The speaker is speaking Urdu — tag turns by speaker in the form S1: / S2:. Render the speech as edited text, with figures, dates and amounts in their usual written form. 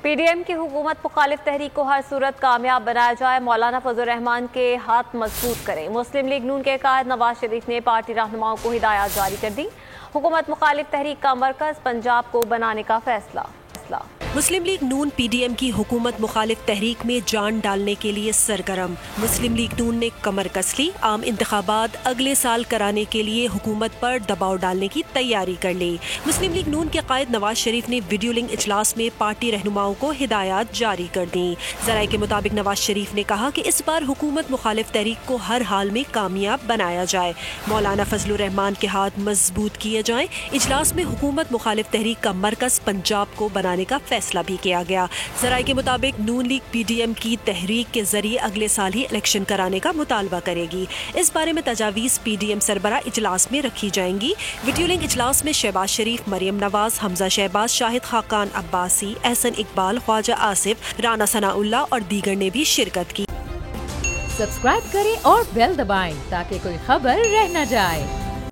S1: پی ڈی ایم کی حکومت مخالف تحریک کو ہر صورت کامیاب بنایا جائے، مولانا فضل الرحمان کے ہاتھ مضبوط کریں۔ مسلم لیگ نون کے قائد نواز شریف نے پارٹی رہنماؤں کو ہدایات جاری کر دی۔ حکومت مخالف تحریک کا مرکز پنجاب کو بنانے کا فیصلہ۔
S2: مسلم لیگ نون پی ڈی ایم کی حکومت مخالف تحریک میں جان ڈالنے کے لیے سرگرم۔ مسلم لیگ نون نے کمر کس لی، عام انتخابات اگلے سال کرانے کے لیے حکومت پر دباؤ ڈالنے کی تیاری کر لی۔ مسلم لیگ نون کے قائد نواز شریف نے ویڈیو لنک اجلاس میں پارٹی رہنماؤں کو ہدایات جاری کر دیں۔ ذرائع کے مطابق نواز شریف نے کہا کہ اس بار حکومت مخالف تحریک کو ہر حال میں کامیاب بنایا جائے، مولانا فضل الرحمان کے ہاتھ مضبوط کیے جائیں۔ اجلاس میں حکومت مخالف تحریک کا مرکز پنجاب کو بنانے کا فیصلہ بھی کیا گیا۔ ذرائع کے مطابق نون لیگ پی ڈی ایم کی تحریک کے ذریعے اگلے سال ہی الیکشن کرانے کا مطالبہ کرے گی۔ اس بارے میں تجاویز پی ڈی ایم سربراہ اجلاس میں رکھی جائیں گی۔ ویڈیو لنک اجلاس میں شہباز شریف، مریم نواز، حمزہ شہباز، شاہد خاقان عباسی، احسن اقبال، خواجہ آصف، رانا ثناء اللہ اور دیگر نے بھی شرکت کی۔
S3: سبسکرائب کریں اور بیل دبائیں تاکہ کوئی خبر رہ نہ جائے۔